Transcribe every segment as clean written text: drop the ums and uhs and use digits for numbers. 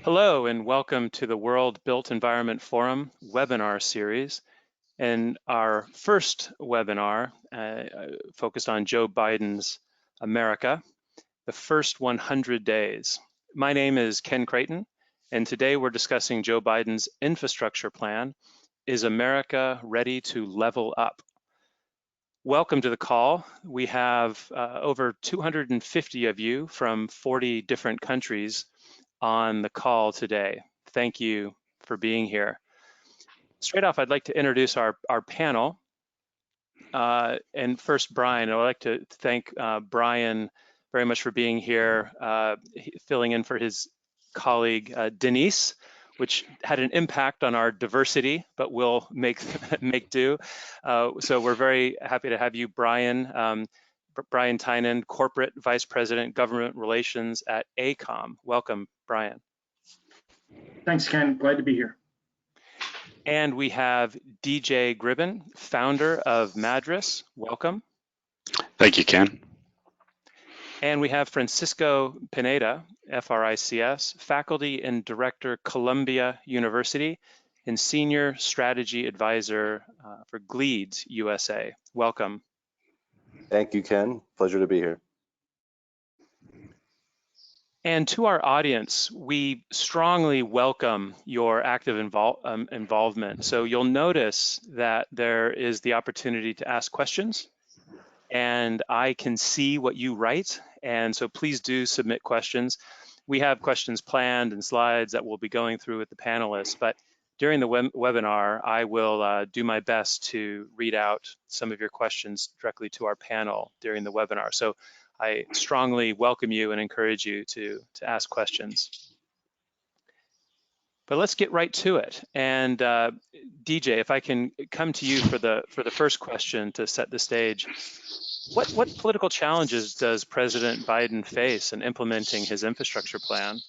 Hello and welcome to the World Built Environment Forum webinar series. And our first webinar focused on Joe Biden's America, the first 100 days. My name is Ken Creighton, and today we're discussing Joe Biden's infrastructure plan. Is America ready to level up? Welcome to the call. We have over 250 of you from 40 different countries on the call today. Thank you for being here. Straight off, I'd like to introduce our panel. And first, Brian, I'd like to thank Brian very much for being here, filling in for his colleague Denise, which had an impact on our diversity, but we'll make do. So we're very happy to have you, Brian. Brian Tynan, Corporate Vice President, Government Relations at AECOM. Welcome, Brian. Thanks, Ken. Glad to be here. And we have DJ Gribben, founder of Madras. Welcome. Thank you, Ken. And we have Francisco Pineda, FRICS, faculty and director, Columbia University, and senior strategy advisor for GLEADS USA. Welcome. Thank you, Ken. Pleasure to be here. And to our audience, we strongly welcome your active involvement. So you'll notice that there is the opportunity to ask questions, and I can see what you write. And so please do submit questions. We have questions planned and slides that we'll be going through with the panelists, but during the webinar, I will do my best to read out some of your questions directly to our panel during the webinar. So I strongly welcome you and encourage you to ask questions. But let's get right to it. And DJ, if I can come to you for the first question to set the stage. What political challenges does President Biden face in implementing his infrastructure plan?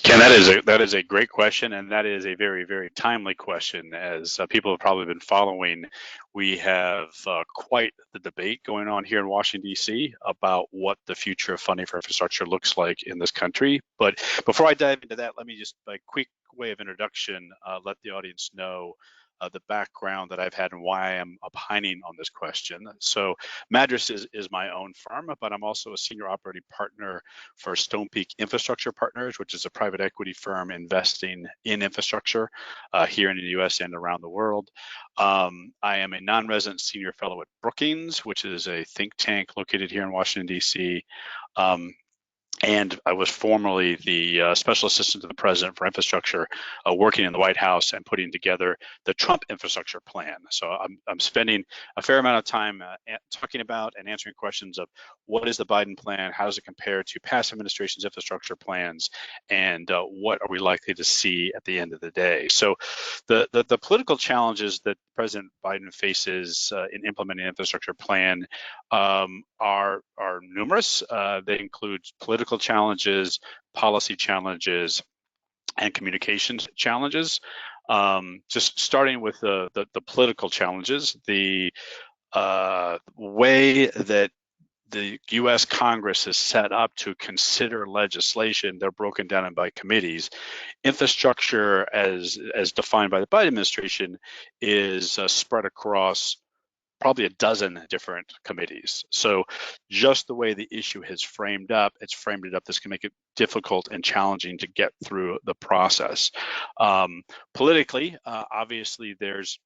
Ken, that is a great question, and that is a very, very timely question. As people have probably been following, we have quite the debate going on here in Washington, D.C. about what the future of funding for infrastructure looks like in this country. But before I dive into that, let me just, by quick way of introduction, let the audience know the background that I've had and why I am opining on this question. So Madras is my own firm, but I'm also a senior operating partner for Stone Peak Infrastructure Partners, which is a private equity firm investing in infrastructure here in the US and around the world. I am a non-resident senior fellow at Brookings, which is a think tank located here in Washington, DC. And I was formerly the special assistant to the president for infrastructure, working in the White House and putting together the Trump infrastructure plan. So I'm spending a fair amount of time talking about and answering questions of what is the Biden plan, how does it compare to past administration's infrastructure plans, and what are we likely to see at the end of the day. So the political challenges that President Biden faces in implementing an infrastructure plan are numerous. They include political challenges, policy challenges, and communications challenges. Just starting with the political challenges, the way that the U.S. Congress is set up to consider legislation, they're broken down by committees. Infrastructure, as defined by the Biden administration, is spread across probably a dozen different committees. So just the way the issue has framed up, this can make it difficult and challenging to get through the process. Politically, obviously there's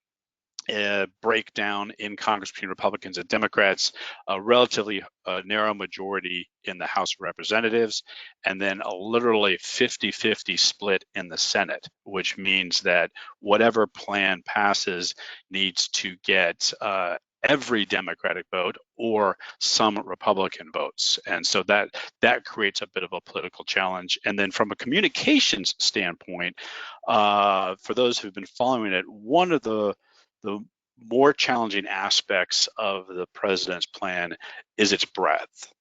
a breakdown in Congress between Republicans and Democrats, a relatively narrow majority in the House of Representatives, and then a literally 50-50 split in the Senate, which means that whatever plan passes needs to get every Democratic vote or some Republican votes. And so that creates a bit of a political challenge. And then from a communications standpoint, for those who've been following it, one of the more challenging aspects of the president's plan is its breadth.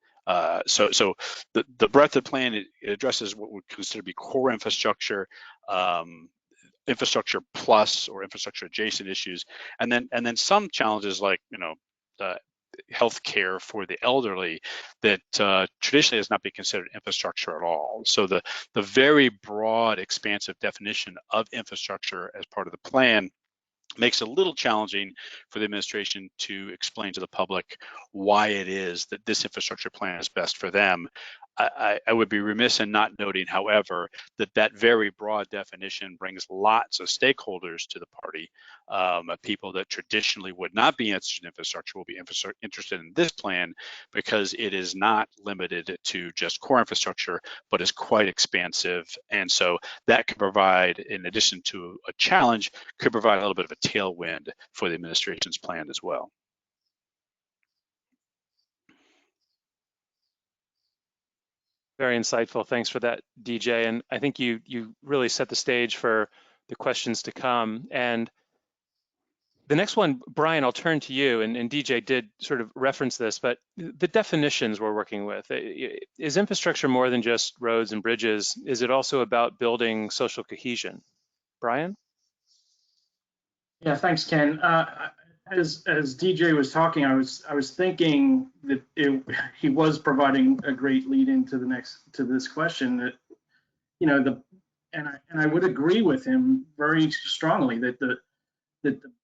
So the breadth of the plan, it addresses what we consider to be core infrastructure, infrastructure plus or infrastructure adjacent issues, and then some challenges like health care for the elderly that traditionally has not been considered infrastructure at all. So the very broad, expansive definition of infrastructure as part of the plan makes it a little challenging for the administration to explain to the public why it is that this infrastructure plan is best for them. I would be remiss in not noting, however, that very broad definition brings lots of stakeholders to the party. People that traditionally would not be interested in infrastructure will be interested in this plan because it is not limited to just core infrastructure, but is quite expansive. And so that could provide, in addition to a challenge, could provide a little bit of a tailwind for the administration's plan as well. Very insightful. Thanks for that, DJ. And I think you really set the stage for the questions to come. And the next one, Brian, I'll turn to you. And DJ did sort of reference this, but the definitions we're working with, is infrastructure more than just roads and bridges? Is it also about building social cohesion? Brian? Yeah, thanks, Ken. As DJ was talking, I was thinking that he was providing a great lead into this question. That and I would agree with him very strongly that the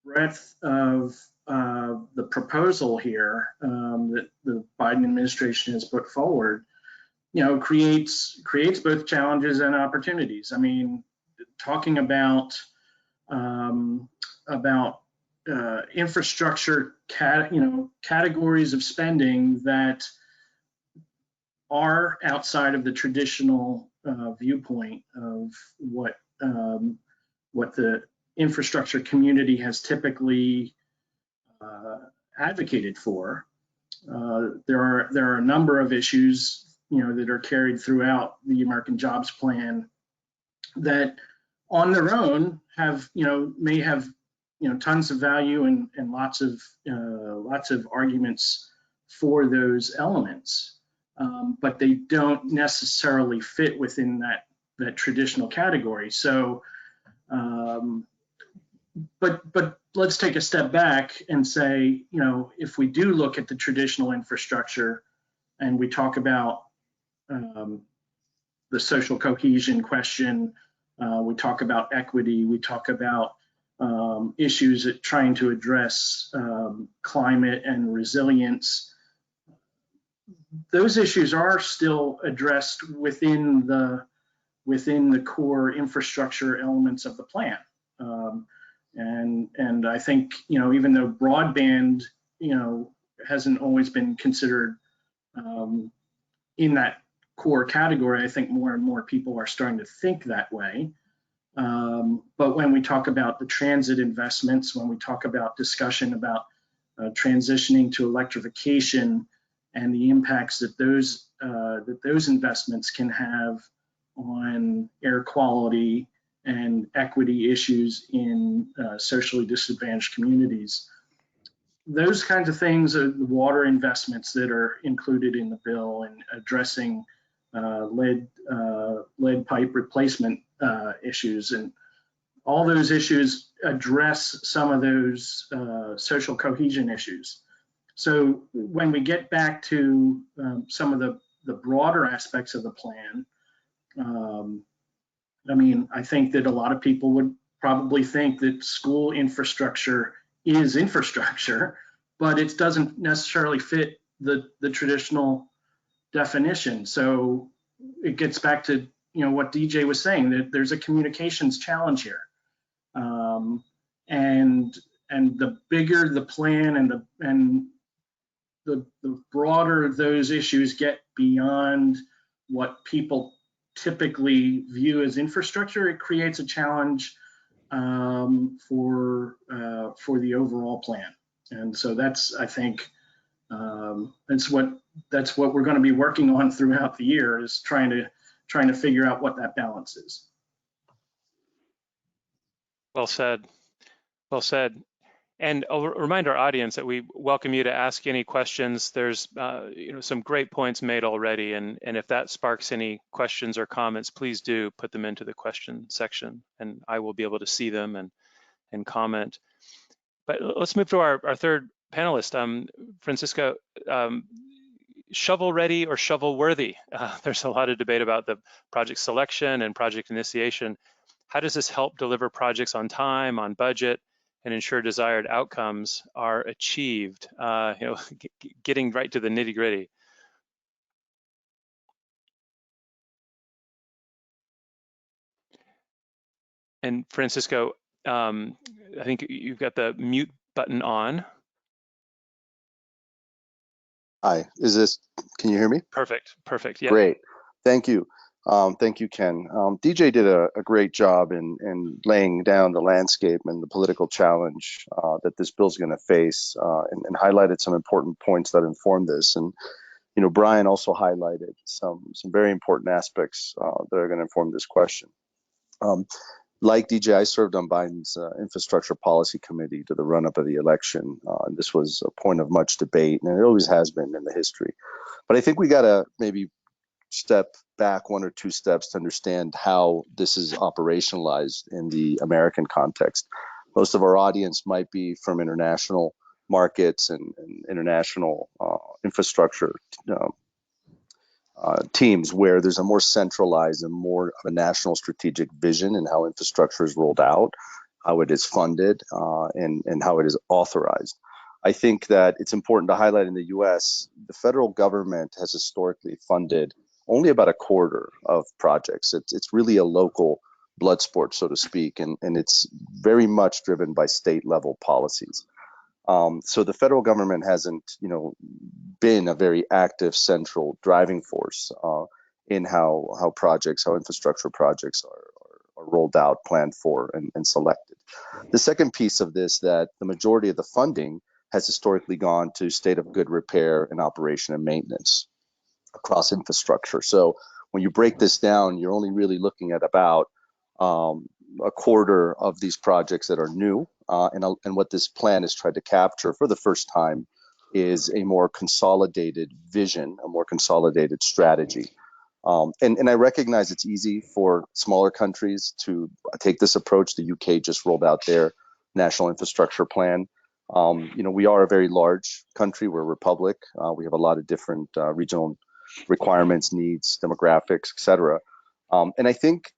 breadth of the proposal here that the Biden administration has put forward, creates both challenges and opportunities. I mean, talking about infrastructure categories of spending that are outside of the traditional viewpoint of what the infrastructure community has typically advocated for. There are a number of issues that are carried throughout the American Jobs Plan that on their own may have tons of value and lots of arguments for those elements, but they don't necessarily fit within that traditional category. So, but let's take a step back and say, if we do look at the traditional infrastructure and we talk about the social cohesion question, we talk about equity, we talk about issues at trying to address climate and resilience. Those issues are still addressed within the core infrastructure elements of the plan. And I think, even though broadband, hasn't always been considered in that core category, I think more and more people are starting to think that way. But when we talk about the transit investments, when we talk about discussion about transitioning to electrification and the impacts that those investments can have on air quality and equity issues in socially disadvantaged communities, those kinds of things are the water investments that are included in the bill and addressing lead pipe replacement issues, and all those issues address some of those social cohesion issues. So when we get back to some of the broader aspects of the plan, I think that a lot of people would probably think that school infrastructure is infrastructure, but it doesn't necessarily fit the traditional definition. So it gets back to what DJ was saying, that there's a communications challenge here, and the bigger the plan and the broader those issues get beyond what people typically view as infrastructure, it creates a challenge for the overall plan. And so that's, I think, that's what we're going to be working on throughout the year, is trying to figure out what that balance is. Well said. Well said. And I'll remind our audience that we welcome you to ask any questions. There's some great points made already, and if that sparks any questions or comments, please do put them into the question section, and I will be able to see them and comment. But let's move to our third panelists. Francisco, shovel ready or shovel worthy? There's a lot of debate about the project selection and project initiation. How does this help deliver projects on time, on budget, and ensure desired outcomes are achieved? Getting right to the nitty gritty. And Francisco, I think you've got the mute button on. Hi, can you hear me? Perfect, perfect, yeah. Great, thank you. Thank you, Ken. DJ did a great job in laying down the landscape and the political challenge that this bill's going to face, and highlighted some important points that inform this. And Brian also highlighted some very important aspects that are going to inform this question. Like DJ, I served on Biden's infrastructure policy committee to the run-up of the election. This was a point of much debate, and it always has been in the history. But I think we got to maybe step back 1 or 2 steps to understand how this is operationalized in the American context. Most of our audience might be from international markets and international infrastructure teams where there's a more centralized and more of a national strategic vision in how infrastructure is rolled out, how it is funded, and how it is authorized. I think that it's important to highlight in the US, the federal government has historically funded only about a quarter of projects. It's really a local blood sport, so to speak, and it's very much driven by state level policies. So the federal government hasn't, been a very active central driving force in how infrastructure projects are rolled out, planned for, and selected. The second piece of this, that the majority of the funding has historically gone to state of good repair and operation and maintenance across infrastructure. So when you break this down, you're only really looking at about a quarter of these projects that are new, and what this plan is trying to capture for the first time is a more consolidated vision, a more consolidated strategy. And I recognize it's easy for smaller countries to take this approach. The UK just rolled out their national infrastructure plan. We are a very large country. We're a republic. We have a lot of different regional requirements, needs, demographics, et cetera. And I think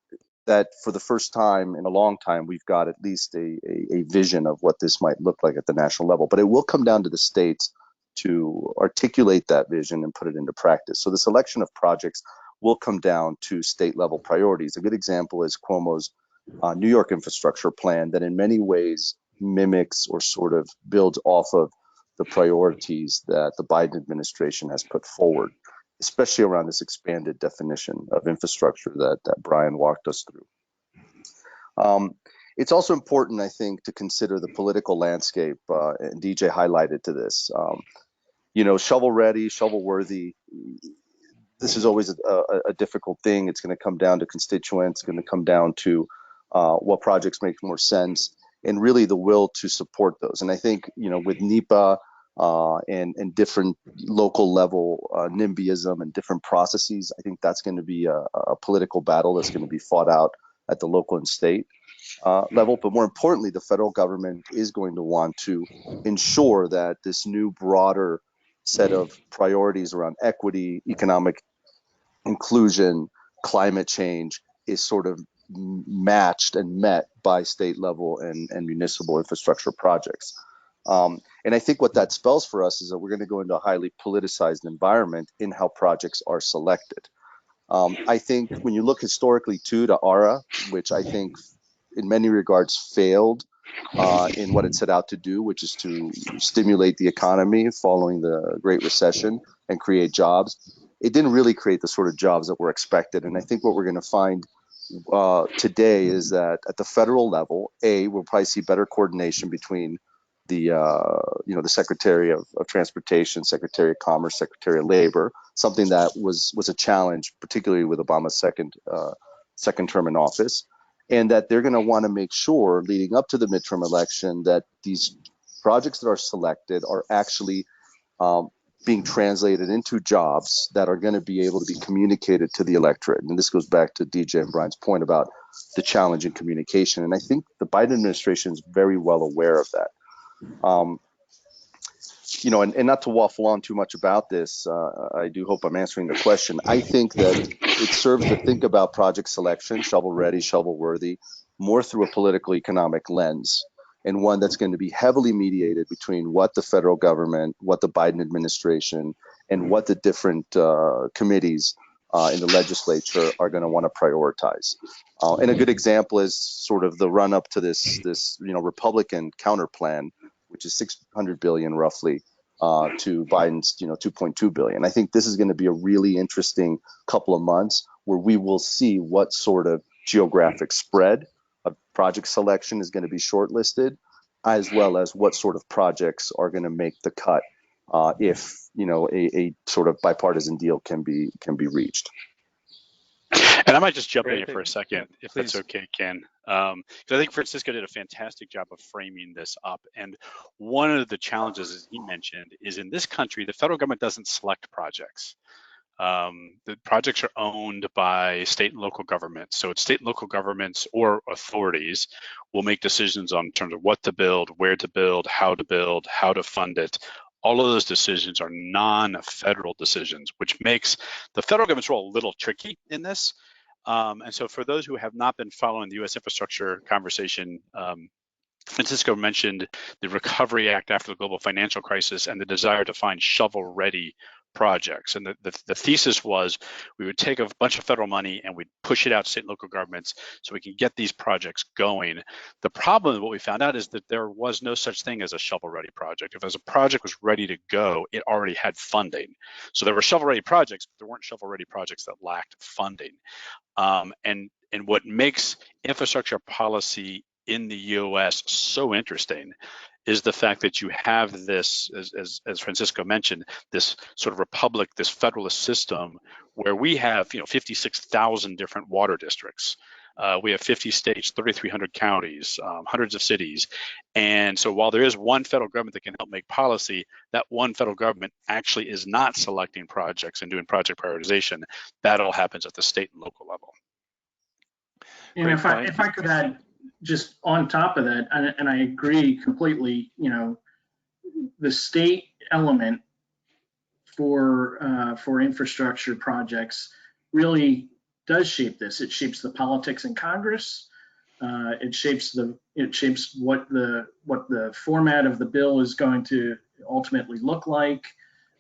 that for the first time in a long time, we've got at least a vision of what this might look like at the national level. But it will come down to the states to articulate that vision and put it into practice. So the selection of projects will come down to state level priorities. A good example is Cuomo's New York infrastructure plan that in many ways mimics or sort of builds off of the priorities that the Biden administration has put forward, especially around this expanded definition of infrastructure that Brian walked us through. It's also important, I think, to consider the political landscape, and DJ highlighted to this. Shovel ready, shovel worthy. This is always a difficult thing. It's going to come down to constituents. It's going to come down to what projects make more sense, and really the will to support those. And I think, with NEPA and different local level NIMBYism and different processes, I think that's going to be a political battle that's going to be fought out at the local and state level. But more importantly, the federal government is going to want to ensure that this new broader set of priorities around equity, economic inclusion, climate change is sort of matched and met by state level and municipal infrastructure projects. And I think what that spells for us is that we're going to go into a highly politicized environment in how projects are selected. I think when you look historically too to ARA, which I think in many regards failed in what it set out to do, which is to stimulate the economy following the Great Recession and create jobs, it didn't really create the sort of jobs that were expected. And I think what we're going to find today is that at the federal level, we'll probably see better coordination between the Secretary of Transportation, Secretary of Commerce, Secretary of Labor, something that was a challenge, particularly with Obama's second term in office, and that they're going to want to make sure leading up to the midterm election that these projects that are selected are actually being translated into jobs that are going to be able to be communicated to the electorate. And this goes back to DJ and Brian's point about the challenge in communication. And I think the Biden administration is very well aware of that. you know, and not to waffle on too much about this, I do hope I'm answering the question. I think that it serves to think about project selection, shovel ready, shovel worthy, more through a political economic lens, and one that's going to be heavily mediated between what the federal government, what the Biden administration, and what the different committees in the legislature are going to want to prioritize. And a good example is sort of the run up to this Republican counter plan, which is $600 billion roughly to Biden's 2.2 billion. I think this is going to be a really interesting couple of months where we will see what sort of geographic spread of project selection is going to be shortlisted, as well as what sort of projects are going to make the cut if a sort of bipartisan deal can be reached. And I might just jump in Great. here for a second, if Please. that's okay, Ken. Because I think Francisco did a fantastic job of framing this up. And one of the challenges, as he mentioned, is in this country, the federal government doesn't select projects. The projects are owned by state and local governments. So it's state and local governments or authorities will make decisions on terms of what to build, where to build, how to fund it. All of those decisions are non-federal decisions, which makes the federal government's role a little tricky in this. And so for those who have not been following the U.S. infrastructure conversation, Francisco mentioned the Recovery Act after the global financial crisis and the desire to find shovel-ready projects. And the thesis was we would take a bunch of federal money and we'd push it out to state and local governments so we can get these projects going. The problem, what we found out, is that there was no such thing as a shovel-ready project. If as a project was ready to go, it already had funding. So there were shovel-ready projects, but there weren't shovel-ready projects that lacked funding. And what makes infrastructure policy in the U.S. so interesting is the fact that you have this, as Francisco mentioned, this sort of republic, this federalist system where we have 56,000 different water districts. We have 50 states, 3,300 counties, hundreds of cities. And so while there is one federal government that can help make policy, that one federal government actually is not selecting projects and doing project prioritization. That all happens at the state and local level. And if I could add just on top of that, and I agree completely, the state element for infrastructure projects really does shape this. It shapes the politics in Congress. It shapes what the format of the bill is going to ultimately look like.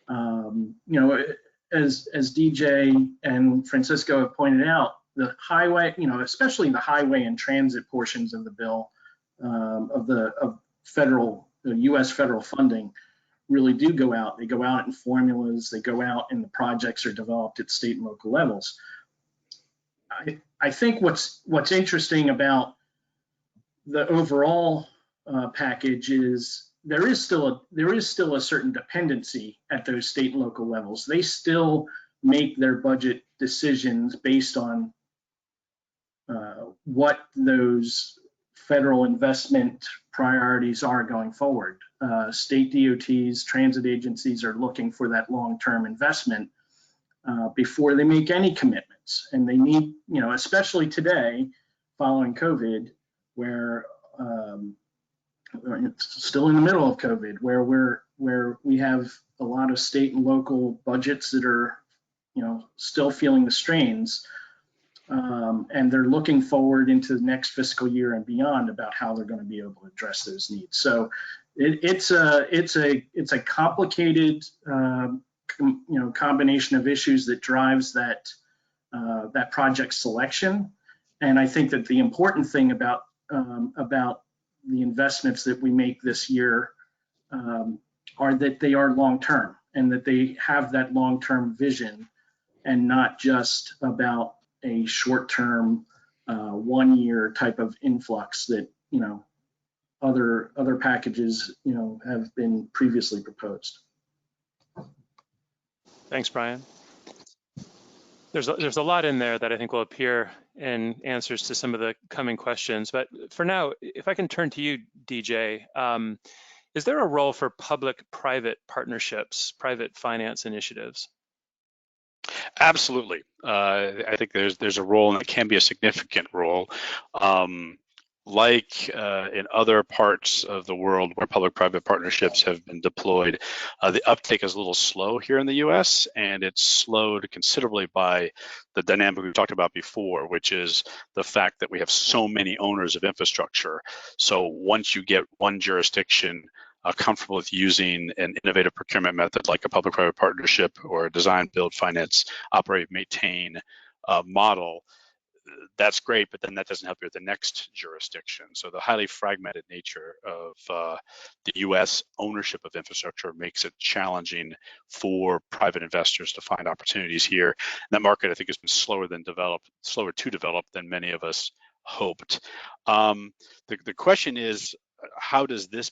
As DJ and Francisco have pointed out, the highway, especially the highway and transit portions of the bill of the U.S. federal funding really do go out. They go out in formulas. They go out and the projects are developed at state and local levels. I think what's interesting about the overall package is there is still a certain dependency at those state and local levels. They still make their budget decisions based on what those federal investment priorities are going forward. State DOTs, transit agencies are looking for that long-term investment before they make any commitments. And they need, especially today, following COVID, where it's still in the middle of COVID, where we have a lot of state and local budgets that are, still feeling the strains. And they're looking forward into the next fiscal year and beyond about how they're going to be able to address those needs. So it's a complicated combination of issues that drives that project selection. And I think that the important thing about the investments that we make this year are that they are long-term and that they have that long-term vision and not just about a short-term 1-year type of influx that other packages have been previously proposed. Thanks, Brian. There's a lot in there that I think will appear in answers to some of the coming questions. But for now, if I can turn to you, DJ, is there a role for public-private partnerships, private finance initiatives? Absolutely. I think there's a role, and it can be a significant role. like in other parts of the world where public-private partnerships have been deployed, the uptake is a little slow here in the US, and it's slowed considerably by the dynamic we talked about before, which is the fact that we have so many owners of infrastructure. So once you get one jurisdiction comfortable with using an innovative procurement method like a public-private partnership or a design, build, finance, operate, maintain model, that's great, but then that doesn't help you with the next jurisdiction. So the highly fragmented nature of the U.S. ownership of infrastructure makes it challenging for private investors to find opportunities here. And that market, I think, has been slower to develop than many of us hoped. The question is, how does the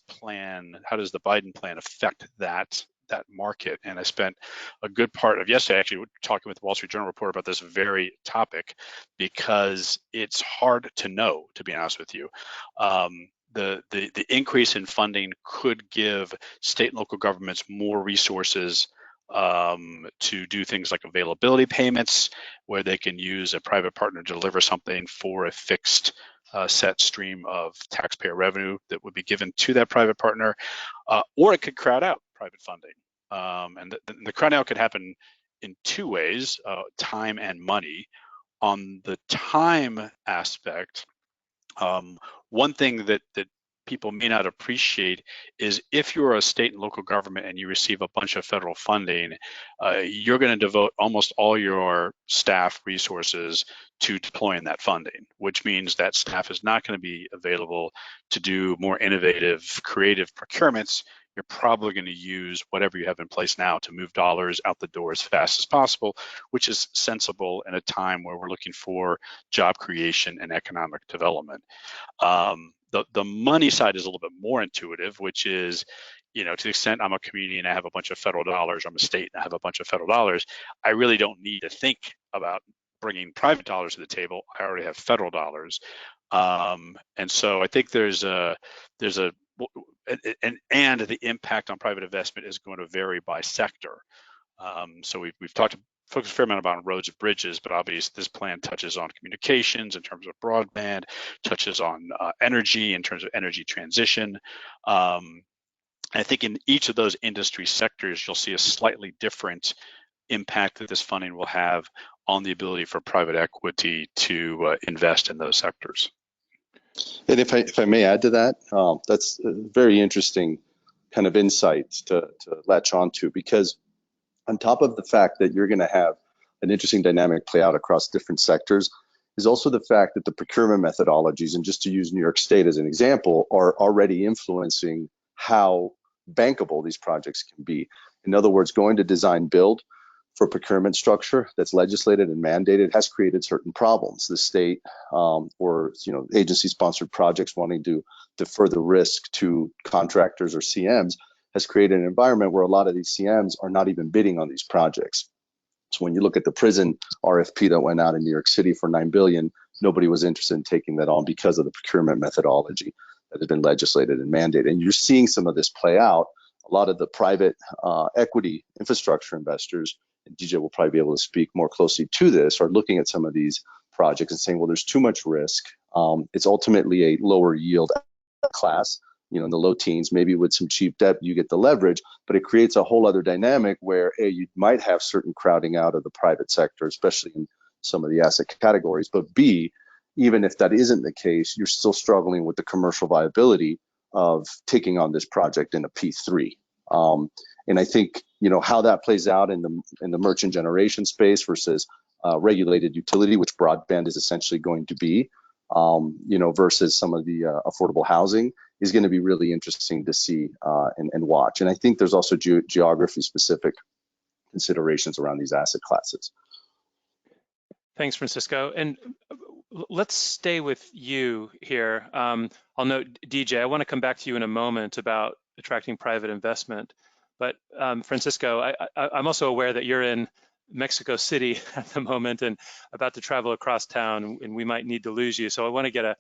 Biden plan affect that market? And I spent a good part of yesterday actually talking with the Wall Street Journal reporter about this very topic, because it's hard to know, to be honest with you. The increase in funding could give state and local governments more resources to do things like availability payments, where they can use a private partner to deliver something for a fixed set stream of taxpayer revenue that would be given to that private partner, or it could crowd out private funding. And the crowd out could happen in two ways, time and money. On the time aspect, one thing that people may not appreciate is if you're a state and local government and you receive a bunch of federal funding, you're going to devote almost all your staff resources to deploying that funding, which means that staff is not going to be available to do more innovative, creative procurements. You're probably going to use whatever you have in place now to move dollars out the door as fast as possible, which is sensible in a time where we're looking for job creation and economic development. The money side is a little bit more intuitive, which is, to the extent I'm a community and I have a bunch of federal dollars, I'm a state and I have a bunch of federal dollars, I really don't need to think about bringing private dollars to the table. I already have federal dollars. And so I think there's the impact on private investment is going to vary by sector. So we've focused a fair amount about roads and bridges, but obviously this plan touches on communications in terms of broadband, touches on energy in terms of energy transition. I think in each of those industry sectors, you'll see a slightly different impact that this funding will have on the ability for private equity to invest in those sectors. And if I may add to that, that's a very interesting kind of insight to latch onto, because on top of the fact that you're going to have an interesting dynamic play out across different sectors is also the fact that the procurement methodologies, and just to use New York State as an example, are already influencing how bankable these projects can be. In other words, going to design build for procurement structure that's legislated and mandated has created certain problems. The state or agency-sponsored projects wanting to defer the risk to contractors or CMs has created an environment where a lot of these CMs are not even bidding on these projects. So when you look at the prison RFP that went out in New York City for $9 billion, nobody was interested in taking that on because of the procurement methodology that has been legislated and mandated. And you're seeing some of this play out. A lot of the private equity infrastructure investors, and DJ will probably be able to speak more closely to this, are looking at some of these projects and saying, well, there's too much risk. It's ultimately a lower yield class, in the low teens, maybe with some cheap debt, you get the leverage, but it creates a whole other dynamic where A, you might have certain crowding out of the private sector, especially in some of the asset categories. But B, even if that isn't the case, you're still struggling with the commercial viability of taking on this project in a P3. And I think, how that plays out in the merchant generation space versus regulated utility, which broadband is essentially going to be, versus some of the affordable housing, is going to be really interesting to see and watch. And I think there's also geography-specific considerations around these asset classes. Thanks, Francisco. And let's stay with you here. I'll note, DJ, I want to come back to you in a moment about attracting private investment. But Francisco, I'm also aware that you're in Mexico City at the moment and about to travel across town, and we might need to lose you. So I want to get a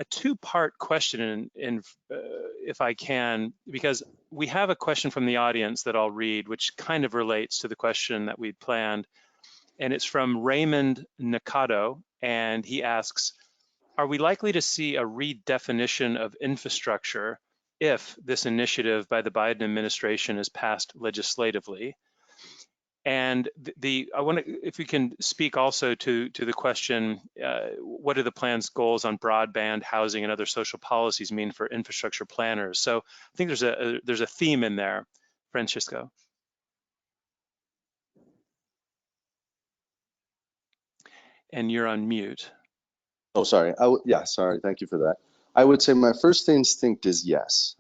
two-part question in if I can, because we have a question from the audience that I'll read, which kind of relates to the question that we'd planned. And it's from Raymond Nakado, and he asks, are we likely to see a redefinition of infrastructure if this initiative by the Biden administration is passed legislatively? And I want to, if we can speak also to the question, what do the plan's goals on broadband, housing, and other social policies mean for infrastructure planners? So I think there's a theme in there, Francisco. And you're on mute. Oh, sorry. Yeah, sorry. Thank you for that. I would say my first instinct is yes.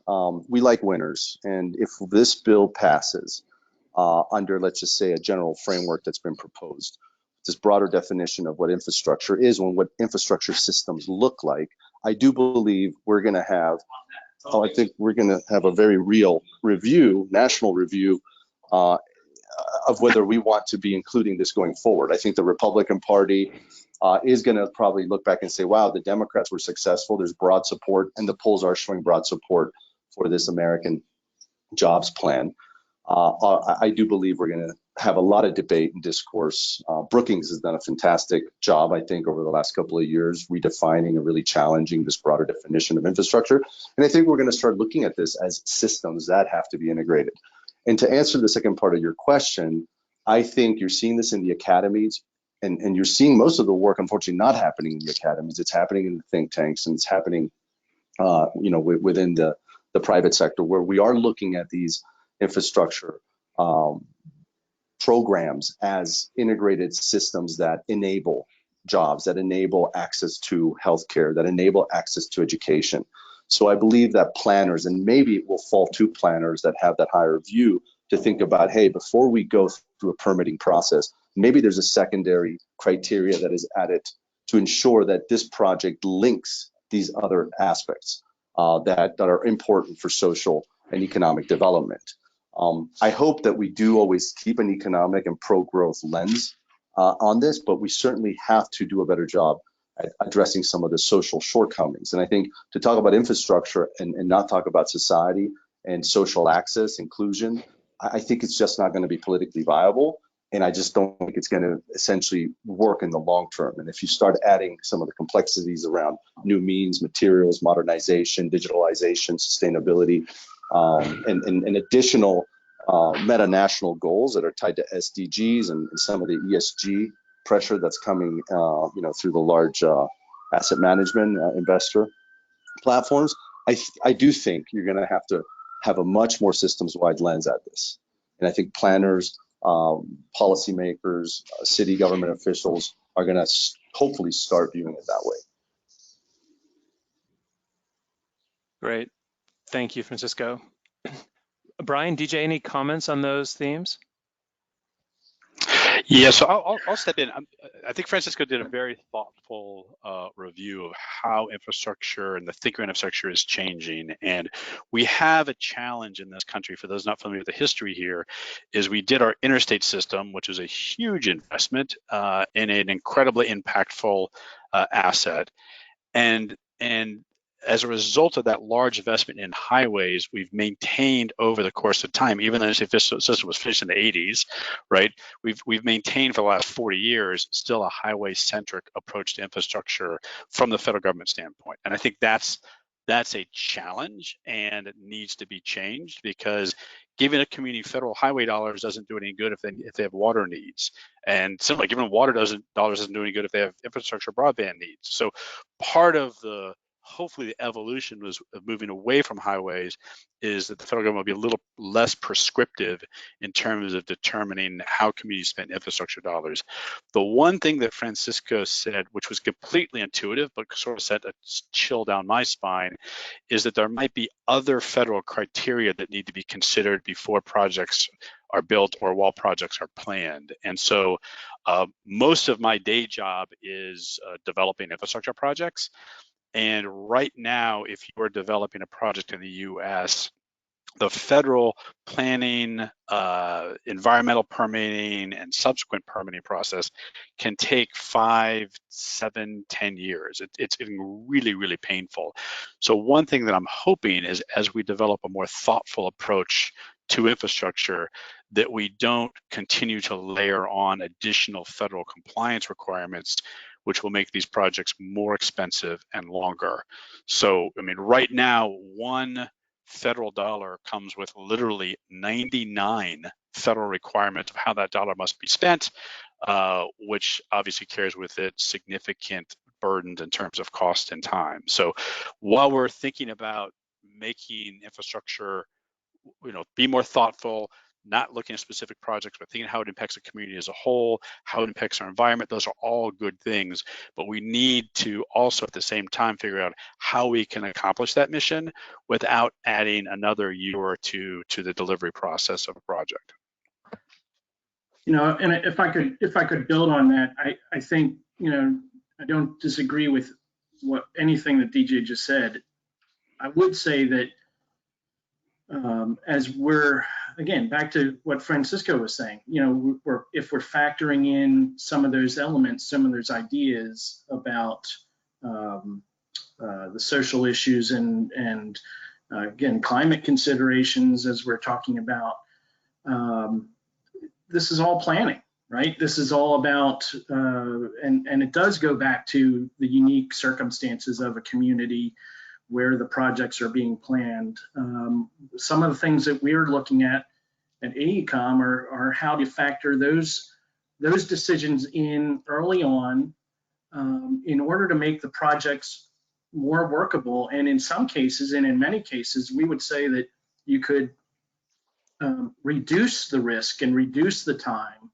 We like winners, and if this bill passes under, let's just say, a general framework that's been proposed, this broader definition of what infrastructure is and what infrastructure systems look like, I do believe we're going to have. I think we're going to have a very real review, national review, of whether we want to be including this going forward. I think the Republican Party is going to probably look back and say, wow, the Democrats were successful. There's broad support, and the polls are showing broad support for this American jobs plan. I do believe we're going to have a lot of debate and discourse. Brookings has done a fantastic job, I think, over the last couple of years, redefining and really challenging this broader definition of infrastructure. And I think we're going to start looking at this as systems that have to be integrated. And to answer the second part of your question, I think you're seeing this in the academies, and you're seeing most of the work, unfortunately, not happening in the academies. It's happening in the think tanks, and it's happening, within the private sector, where we are looking at these infrastructure programs as integrated systems that enable jobs, that enable access to healthcare, that enable access to education. So I believe that planners, and maybe it will fall to planners that have that higher view, to think about, hey, before we go through a permitting process, maybe there's a secondary criteria that is added to ensure that this project links these other aspects that are important for social and economic development. I hope that we do always keep an economic and pro-growth lens on this, but we certainly have to do a better job at addressing some of the social shortcomings. And I think to talk about infrastructure and not talk about society and social access, inclusion, I think it's just not going to be politically viable. And I just don't think it's going to essentially work in the long term. And if you start adding some of the complexities around new means, materials, modernization, digitalization, sustainability, and additional meta-national goals that are tied to SDGs and some of the ESG pressure that's coming, through the large asset management investor platforms, I do think you're going to have a much more systems-wide lens at this. And I think planners, policymakers, city government officials are going to hopefully start viewing it that way. Great. Thank you, Francisco. Brian, DJ, any comments on those themes? Yeah, so I'll step in. I think Francisco did a very thoughtful review of how infrastructure and the thinking of infrastructure is changing. And we have a challenge in this country, for those not familiar with the history here, is we did our interstate system, which is a huge investment in an incredibly impactful asset. And as a result of that large investment in highways, we've maintained over the course of time, even though the system was finished in the 80s, right? We've maintained for the last 40 years still a highway-centric approach to infrastructure from the federal government standpoint. And I think that's a challenge, and it needs to be changed, because giving a community federal highway dollars doesn't do any good if they have water needs. And similarly, giving water dollars doesn't do any good if they have infrastructure broadband needs. So part of hopefully the evolution was of moving away from highways is that the federal government will be a little less prescriptive in terms of determining how communities spend infrastructure dollars. The one thing that Francisco said, which was completely intuitive, but sort of sent a chill down my spine, is that there might be other federal criteria that need to be considered before projects are built or while projects are planned. And so most of my day job is developing infrastructure projects. And right now, if you are developing a project in the US, the federal planning, environmental permitting, and subsequent permitting process can take 5, 7, 10 years. It's really, really painful. So one thing that I'm hoping is, as we develop a more thoughtful approach to infrastructure, that we don't continue to layer on additional federal compliance requirements which will make these projects more expensive and longer. So, I mean, right now, one federal dollar comes with literally 99 federal requirements of how that dollar must be spent, which obviously carries with it significant burdens in terms of cost and time. So while we're thinking about making infrastructure, be more thoughtful, not looking at specific projects, but thinking how it impacts the community as a whole, how it impacts our environment. Those are all good things, but we need to also at the same time figure out how we can accomplish that mission without adding another year or two to the delivery process of a project. And if I could build on that, I think, I don't disagree with anything that DJ just said. I would say that as we're, again, back to what Francisco was saying, if we're factoring in some of those elements, some of those ideas about the social issues and again, climate considerations as we're talking about, this is all planning, right? This is all about, and it does go back to the unique circumstances of a community where the projects are being planned. Some of the things that we're looking at AECOM are how to factor those decisions in early on in order to make the projects more workable. And in some cases, and in many cases, we would say that you could reduce the risk and reduce the time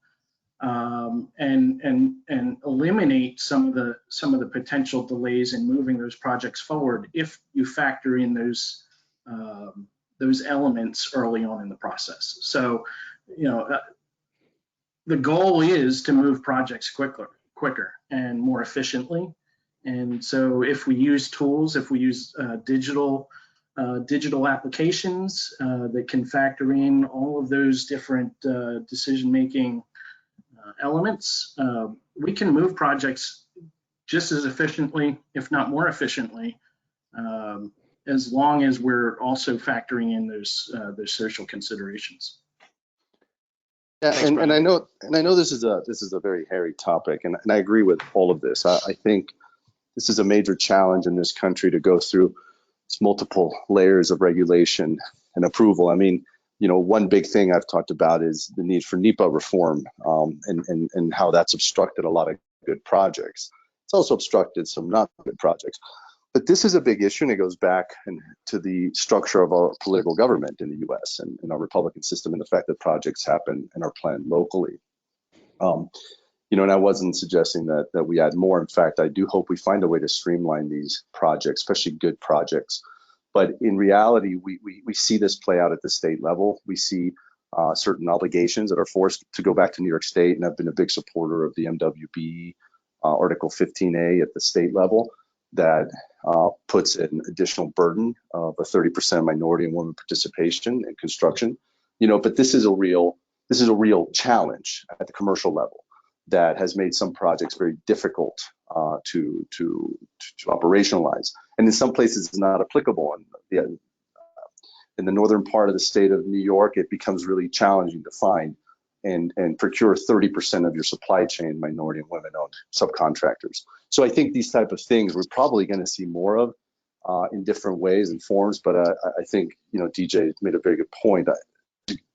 and eliminate some of the potential delays in moving those projects forward if you factor in those elements early on in the process. So, the goal is to move projects quicker and more efficiently. And so, if we use tools, if we use digital applications that can factor in all of those different decision-making elements, we can move projects just as efficiently, if not more efficiently, as long as we're also factoring in those social considerations. Yeah, Thanks, and I know this is a very hairy topic, and I agree with all of this. I think this is a major challenge in this country to go through multiple layers of regulation and approval. I mean, one big thing I've talked about is the need for NEPA reform, and how that's obstructed a lot of good projects. It's also obstructed some not good projects. But this is a big issue, and it goes back to the structure of our political government in the U.S. and our Republican system, and the fact that projects happen and are planned locally. And I wasn't suggesting that we add more. In fact, I do hope we find a way to streamline these projects, especially good projects. But in reality, we see this play out at the state level. We see certain obligations that are forced to go back to New York State, and I've been a big supporter of the MWB Article 15A at the state level that puts an additional burden of a 30% minority and women participation in construction. But this is a real challenge at the commercial level that has made some projects very difficult to operationalize, and in some places it's not applicable. In the northern part of the state of New York, it becomes really challenging to find and procure 30% of your supply chain minority and women-owned subcontractors. So I think these type of things we're probably going to see more of in different ways and forms. But I think DJ made a very good point.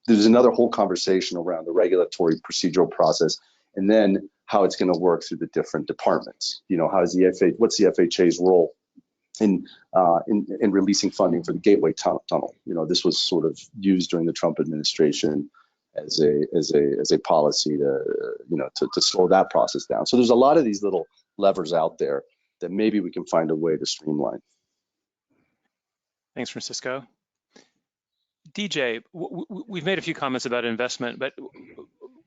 There's another whole conversation around the regulatory procedural process, and then how it's going to work through the different departments. What's the FHA's role in releasing funding for the Gateway Tunnel? This was sort of used during the Trump administration as a policy to slow that process down. So there's a lot of these little levers out there that maybe we can find a way to streamline. Thanks, Francisco. DJ, we've made a few comments about investment, but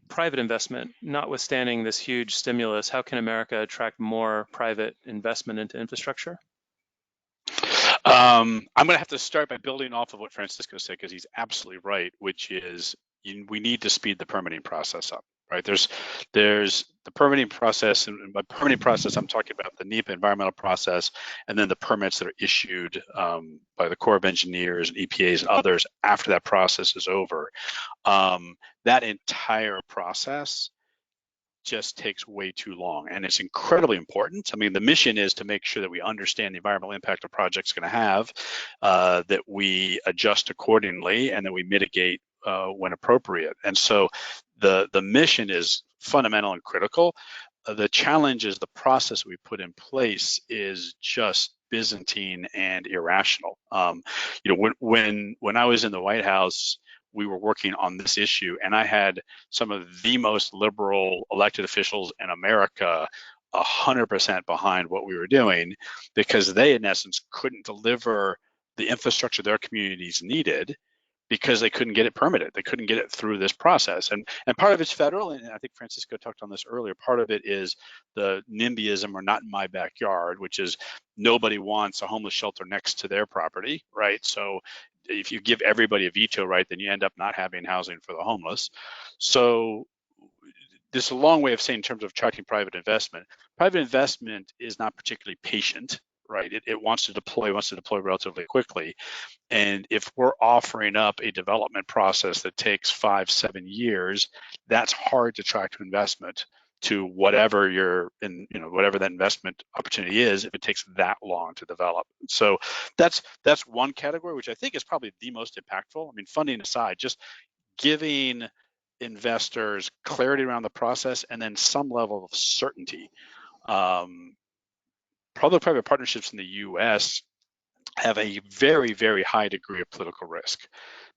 private investment, notwithstanding this huge stimulus, how can America attract more private investment into infrastructure? I'm going to have to start by building off of what Francisco said, because he's absolutely right, which is we need to speed the permitting process up, right? There's the permitting process, and by permitting process, I'm talking about the NEPA environmental process, and then the permits that are issued by the Corps of Engineers and EPAs and others after that process is over. That entire process just takes way too long, and it's incredibly important. I mean, the mission is to make sure that we understand the environmental impact a project's going to have, that we adjust accordingly, and that we mitigate when appropriate. And so the mission is fundamental and critical. The challenge is the process we put in place is just Byzantine and irrational. You know, when I was in the White House, we were working on this issue, and I had some of the most liberal elected officials in America 100% behind what we were doing, because they, in essence, couldn't deliver the infrastructure their communities needed because they couldn't get it permitted. They couldn't get it through this process. And part of it's federal, and I think Francisco talked on this earlier, part of it is the NIMBYism, or not in my backyard, which is nobody wants a homeless shelter next to their property, right? So if you give everybody a veto right, then you end up not having housing for the homeless. So this is a long way of saying, in terms of attracting private investment is not particularly patient, right? It wants to deploy relatively quickly. And if we're offering up a development process that takes 5-7 years, that's hard to attract investment to whatever you're in, you know, whatever that investment opportunity is, if it takes that long to develop. So that's one category, which I think is probably the most impactful. I mean, funding aside, just giving investors clarity around the process and then some level of certainty. Public-private partnerships in the US have a very, very high degree of political risk.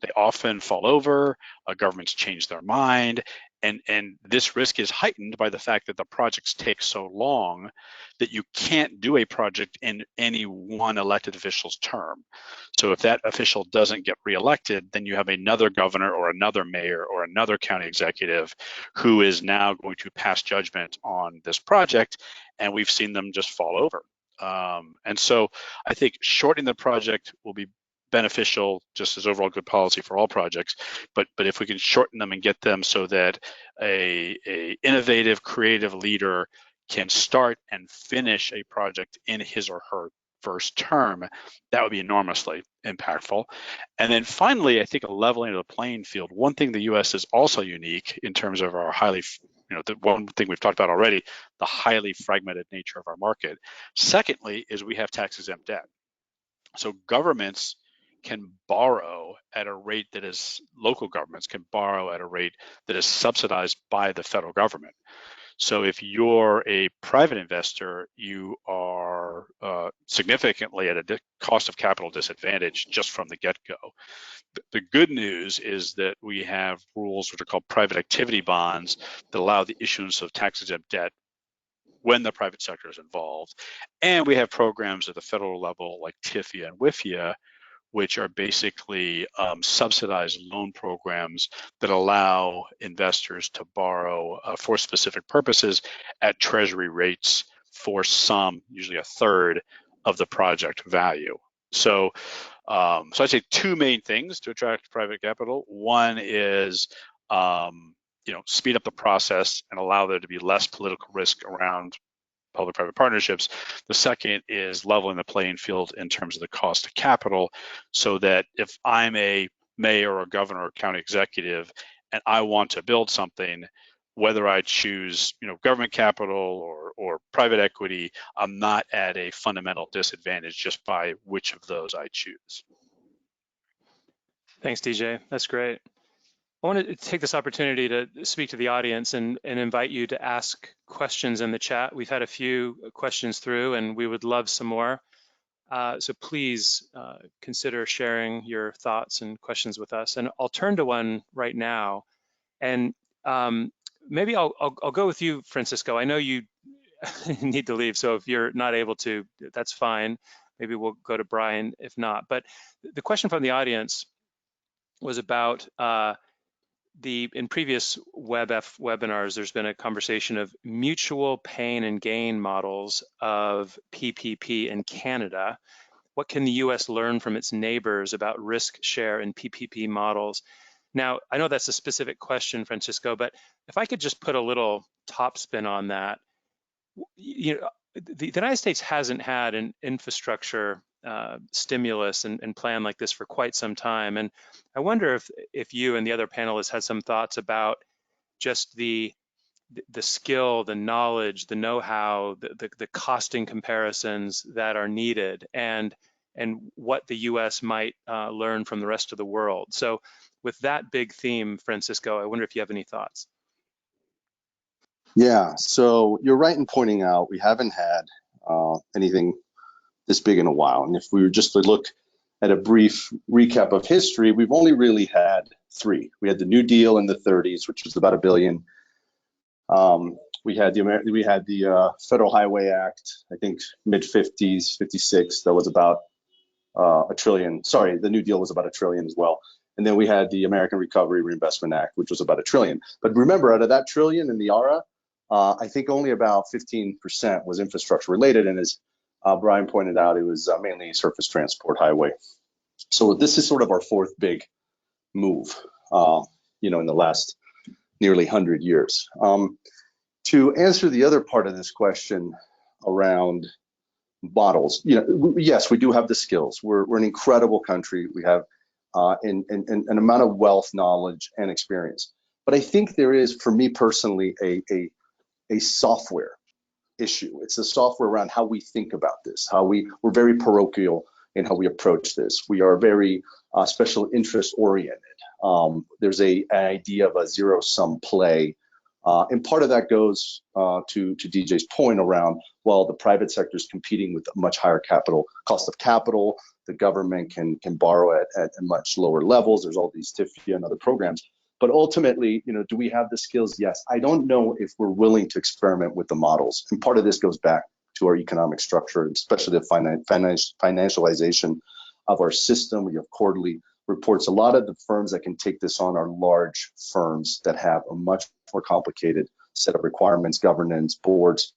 They often fall over, governments change their mind, and this risk is heightened by the fact that the projects take so long that you can't do a project in any one elected official's term. So if that official doesn't get reelected, then you have another governor or another mayor or another county executive who is now going to pass judgment on this project, and we've seen them just fall over. And so I think shortening the project will be beneficial just as overall good policy for all projects, but if we can shorten them and get them so that a innovative, creative leader can start and finish a project in his or her first term, that would be enormously impactful. And then finally, I think a leveling of the playing field. One thing the US is also unique in terms of our highly, you know, the one thing we've talked about already, the highly fragmented nature of our market. Secondly, is we have tax exempt debt. So governments can borrow at a rate that is, local governments can borrow at a rate that is subsidized by the federal government. So if you're a private investor, you are significantly at a cost of capital disadvantage just from the get-go. The good news is that we have rules which are called private activity bonds that allow the issuance of tax-exempt debt when the private sector is involved. And we have programs at the federal level like TIFIA and WIFIA, which are basically subsidized loan programs that allow investors to borrow for specific purposes at treasury rates for some, usually a third of the project value. So, so I'd say two main things to attract private capital. One is, you know, speed up the process and allow there to be less political risk around public-private partnerships. The second is leveling the playing field in terms of the cost of capital, so that if I'm a mayor or governor or county executive and I want to build something, whether I choose, you know, government capital or private equity, I'm not at a fundamental disadvantage just by which of those I choose. Thanks, DJ. That's great. I want to take this opportunity to speak to the audience and invite you to ask questions in the chat. We've had a few questions through and we would love some more. So please consider sharing your thoughts and questions with us. And I'll turn to one right now. And maybe I'll go with you, Francisco. I know you need to leave, so if you're not able to, that's fine. Maybe we'll go to Brian if not. But the question from the audience was about in previous webinars, there's been a conversation of mutual pain and gain models of PPP in Canada. What can the US learn from its neighbors about risk share and PPP models? Now, I know that's a specific question, Francisco, but if I could just put a little top spin on that, you know, the United States hasn't had an infrastructure stimulus and plan like this for quite some time. And I wonder if you and the other panelists had some thoughts about just the the skill, the knowledge, the know-how, the costing comparisons that are needed, and what the U.S. might learn from the rest of the world. So with that big theme, Francisco, I wonder if you have any thoughts. Yeah, so you're right in pointing out we haven't had anything this big in a while. And if we were just to look at a brief recap of history, we've only really had three. We had the New Deal in the 30s, which was about $1 billion. We had the Federal Highway Act, I think mid 50s, 56. That was about $1 trillion. Sorry, the New Deal was about $1 trillion as well. And then we had the American Recovery Reinvestment Act, which was about $1 trillion. But remember, out of that trillion in the ARA, I think only about 15% was infrastructure related. And as Brian pointed out, it was mainly surface transport highway. So this is sort of our fourth big move, in the last nearly 100 years. To answer the other part of this question around models, yes, we do have the skills. We're an incredible country. We have an amount of wealth, knowledge, and experience. But I think there is, for me personally, a software issue. It's the software around how we think about this, we're very parochial in how we approach this. We are very special interest oriented. There's an idea of a zero-sum play. And part of that goes to DJ's point around, well, the private sector is competing with a much higher cost of capital. The government can borrow at much lower levels. There's all these TIFIA and other programs. But ultimately, do we have the skills? Yes. I don't know if we're willing to experiment with the models. And part of this goes back to our economic structure, especially the financialization of our system. We have quarterly reports. A lot of the firms that can take this on are large firms that have a much more complicated set of requirements, governance, boards.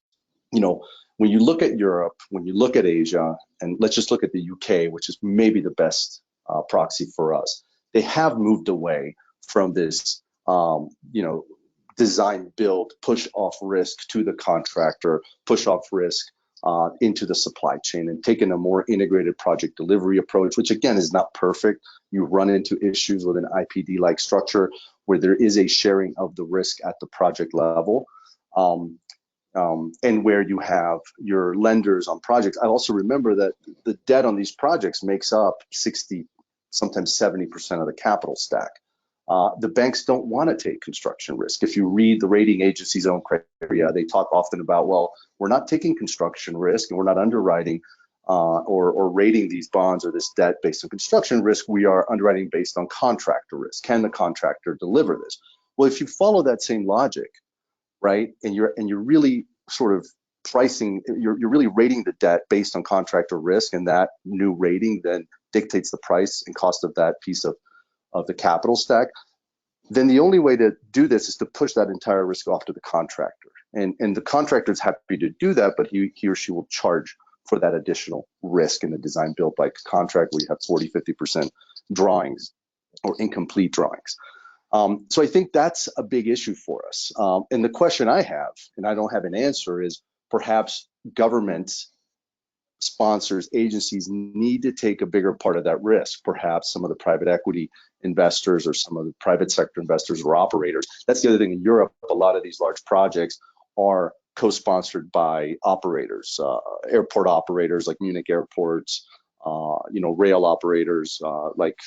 When you look at Europe, when you look at Asia, and let's just look at the UK, which is maybe the best proxy for us, they have moved away from this, design, build, push off risk to the contractor, push off risk into the supply chain, and taken a more integrated project delivery approach, which again is not perfect. You run into issues with an IPD-like structure where there is a sharing of the risk at the project level, and where you have your lenders on projects. I also remember that the debt on these projects makes up 60, sometimes 70% of the capital stack. The banks don't want to take construction risk. If you read the rating agency's own criteria, they talk often about, well, we're not taking construction risk and we're not underwriting or rating these bonds or this debt based on construction risk. We are underwriting based on contractor risk. Can the contractor deliver this? Well, if you follow that same logic, right, and you're really sort of pricing, you're really rating the debt based on contractor risk, and that new rating then dictates the price and cost of that piece of the capital stack, then the only way to do this is to push that entire risk off to the contractor. And the contractor is happy to do that, but he or she will charge for that additional risk in the design build like contract where you have 40, 50% drawings or incomplete drawings. So I think that's a big issue for us. And the question I have, and I don't have an answer, is perhaps governments, sponsors, agencies need to take a bigger part of that risk. Perhaps some of the private equity investors or some of the private sector investors or operators. That's the other thing in Europe. A lot of these large projects are co-sponsored by operators, airport operators like Munich airports, rail operators like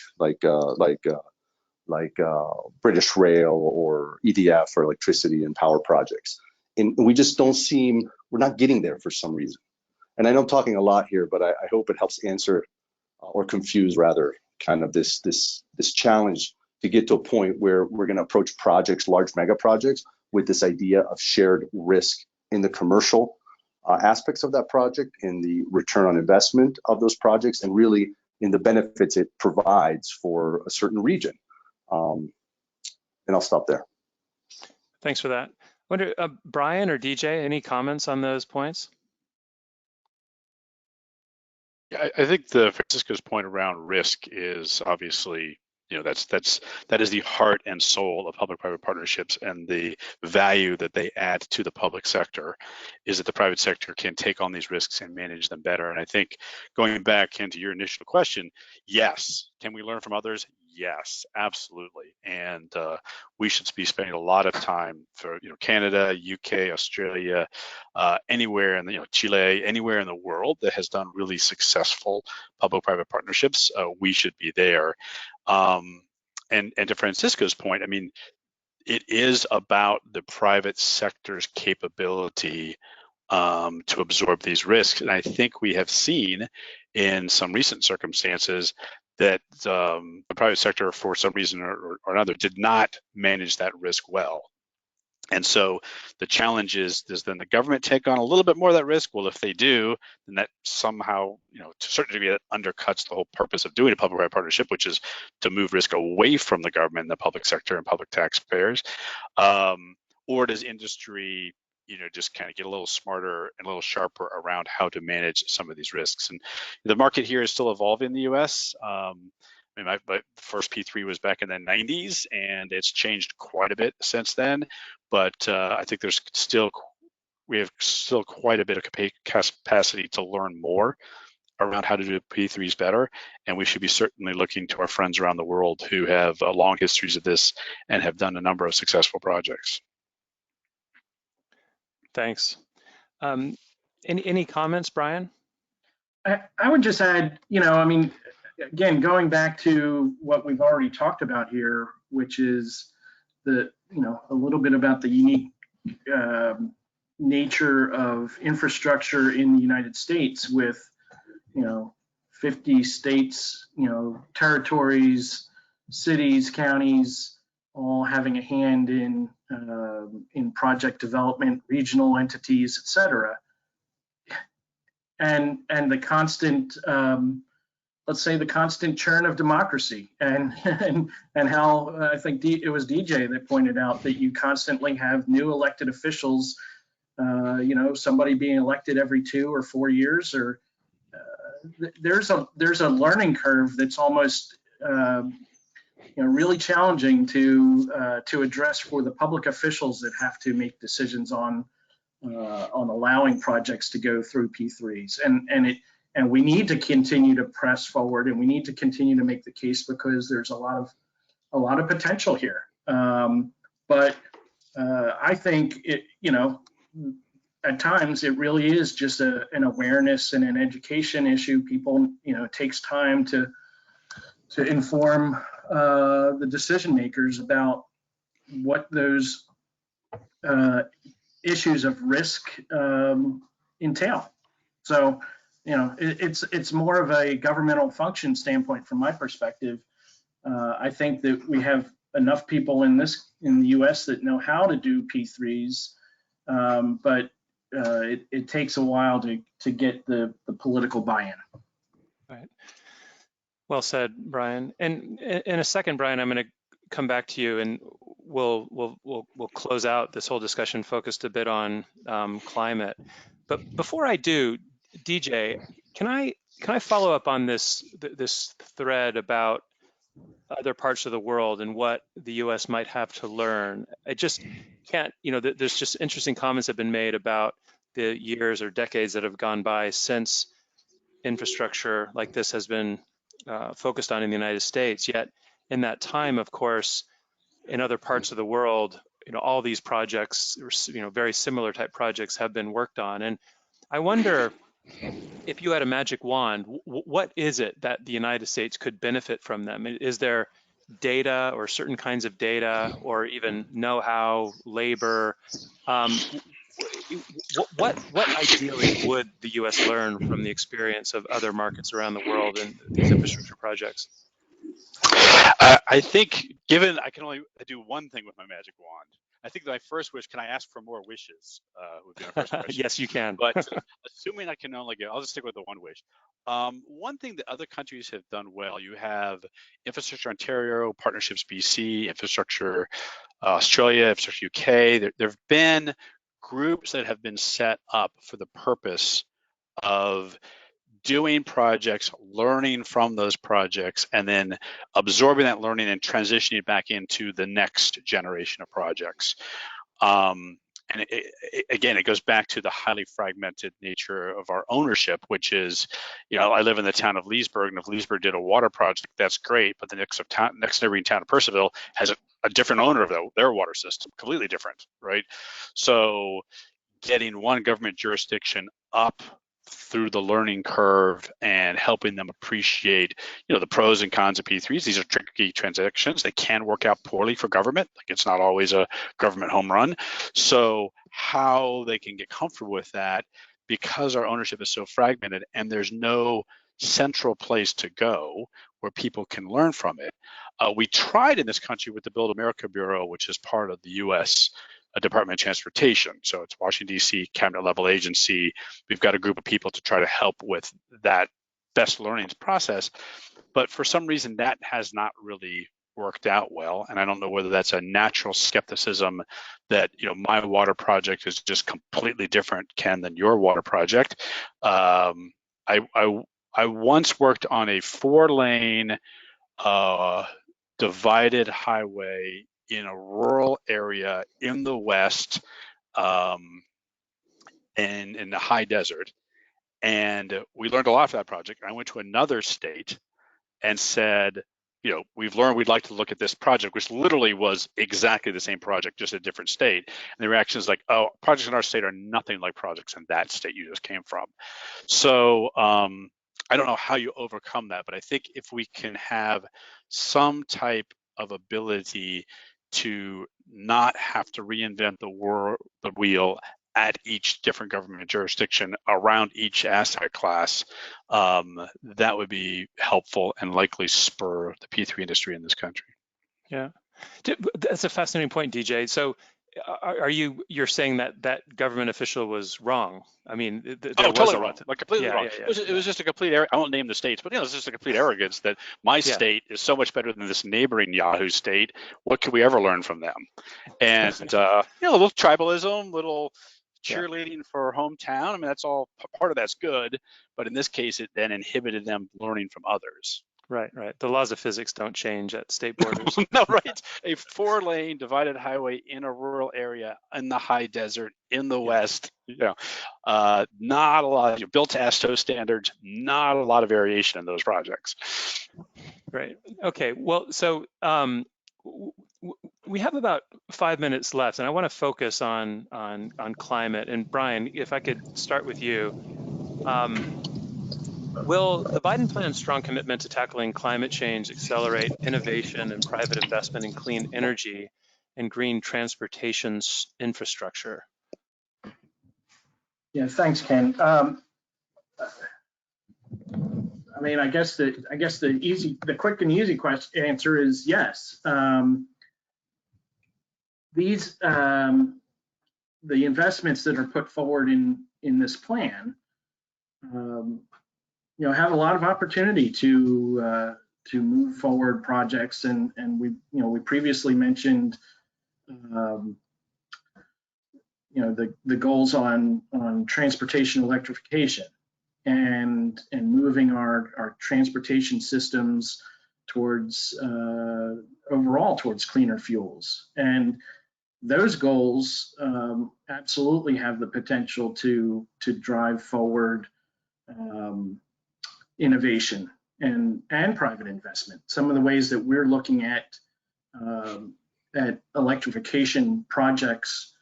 British Rail or EDF or electricity and power projects. And we just we're not getting there for some reason. And I know I'm talking a lot here, but I hope it helps answer or confuse rather kind of this challenge to get to a point where we're going to approach projects, large mega projects, with this idea of shared risk in the commercial aspects of that project, in the return on investment of those projects, and really in the benefits it provides for a certain region. And I'll stop there. Thanks for that. I wonder, Brian or DJ, any comments on those points? Yeah, I think Francisco's point around risk is obviously, that is the heart and soul of public-private partnerships, and the value that they add to the public sector is that the private sector can take on these risks and manage them better. And I think going back into your initial question, yes. Can we learn from others? Yes, absolutely. And we should be spending a lot of time for, Canada, UK, Australia, anywhere in Chile, anywhere in the world that has done really successful public-private partnerships. We should be there. And to Francisco's point, I mean, it is about the private sector's capability to absorb these risks. And I think we have seen in some recent circumstances that the private sector, for some reason or another, did not manage that risk well. And so the challenge is, does then the government take on a little bit more of that risk? Well, if they do, then that somehow, to a certain degree, that undercuts the whole purpose of doing a public-private partnership, which is to move risk away from the government and the public sector and public taxpayers. Or does industry, just kind of get a little smarter and a little sharper around how to manage some of these risks? And the market here is still evolving in the U.S. I mean, my first P3 was back in the 90s, and it's changed quite a bit since then. But I think we have still quite a bit of capacity to learn more around how to do P3s better, and we should be certainly looking to our friends around the world who have long histories of this and have done a number of successful projects. Thanks. Any comments, Brian? I would just add, I mean, again, going back to what we've already talked about here, which is a little bit about the unique nature of infrastructure in the United States with, 50 states, territories, cities, counties, all having a hand in project development, regional entities, et cetera. And the constant, let's say, the constant churn of democracy, and how I think it was DJ that pointed out that you constantly have new elected officials, somebody being elected every 2 or 4 years, or there's a learning curve that's almost really challenging to address for the public officials that have to make decisions on allowing projects to go through P3s, and we need to continue to press forward, and we need to continue to make the case, because there's a lot of potential here. But I think at times it really is just an awareness and an education issue. People, it takes time to inform the decision makers about what those issues of risk entail. So, it's more of a governmental function standpoint from my perspective. I think that we have enough people in the U.S. that know how to do P3s, but it takes a while to get the political buy-in. Right. Well said, Brian. And in a second, Brian, I'm going to come back to you, and we'll close out this whole discussion focused a bit on climate. But before I do, DJ, can I follow up on this thread about other parts of the world and what the U.S. might have to learn? I just can't, there's just interesting comments have been made about the years or decades that have gone by since infrastructure like this has been focused on in the United States. Yet in that time, of course, in other parts of the world, all these projects, very similar type projects have been worked on. And I wonder, if you had a magic wand, what is it that the United States could benefit from them? Is there data or certain kinds of data, or even know-how, labor? What ideally would the U.S. learn from the experience of other markets around the world in these infrastructure projects? I think, given I can only do one thing with my magic wand, I think my first wish, can I ask for more wishes? Would be my first question. Yes, you can. But assuming I can only get, I'll just stick with the one wish. One thing that other countries have done well, you have Infrastructure Ontario, Partnerships BC, Infrastructure Australia, Infrastructure UK. There have been groups that have been set up for the purpose of doing projects, learning from those projects, and then absorbing that learning and transitioning it back into the next generation of projects. And again, it goes back to the highly fragmented nature of our ownership, which is, I live in the town of Leesburg, and if Leesburg did a water project, that's great, but the next neighboring town of Percival has a different owner of their water system, completely different, right? So getting one government jurisdiction up through the learning curve and helping them appreciate, the pros and cons of P3s. These are tricky transactions. They can work out poorly for government. Like, it's not always a government home run. So how they can get comfortable with that, because our ownership is so fragmented and there's no central place to go where people can learn from it. We tried in this country with the Build America Bureau, which is part of the U.S. Department of Transportation. So it's Washington, D.C., cabinet level agency. We've got a group of people to try to help with that best learnings process. But for some reason, that has not really worked out well. And I don't know whether that's a natural skepticism that, my water project is just completely different, Ken, than your water project. I once worked on a 4-lane divided highway in a rural area in the West, and in the high desert. And we learned a lot from that project. I went to another state and said, we've learned we'd like to look at this project, which literally was exactly the same project, just a different state. And the reaction is like, oh, projects in our state are nothing like projects in that state you just came from. So I don't know how you overcome that, but I think if we can have some type of ability to not have to reinvent the wheel at each different government jurisdiction around each asset class, that would be helpful and likely spur the P3 industry in this country. Yeah, that's a fascinating point, DJ. So you're saying that government official was wrong? I mean, there was totally a wrong, like completely wrong. Yeah. It was just a complete I won't name the states, but it's just a complete arrogance that my state is so much better than this neighboring Yahoo state. What could we ever learn from them? And a little tribalism, little cheerleading for hometown. I mean, that's all part of that's good, but in this case, it then inhibited them learning from others. Right. The laws of physics don't change at state borders. No, right. A 4-lane divided highway in a rural area in the high desert in the West, not a lot, built to ASTO standards, not a lot of variation in those projects. Right. Okay. Well, so we have about 5 minutes left, and I want to focus on climate. And Brian, if I could start with you. Will the Biden plan's strong commitment to tackling climate change accelerate innovation and private investment in clean energy and green transportation infrastructure? Yeah, thanks, Ken. I mean, I guess the quick and easy answer is yes. These the investments that are put forward in this plan, have a lot of opportunity to move forward projects, and we previously mentioned the goals on transportation electrification and moving our transportation systems towards overall towards cleaner fuels. And those goals absolutely have the potential to drive forward innovation and private investment. Some of the ways that we're looking at electrification projects,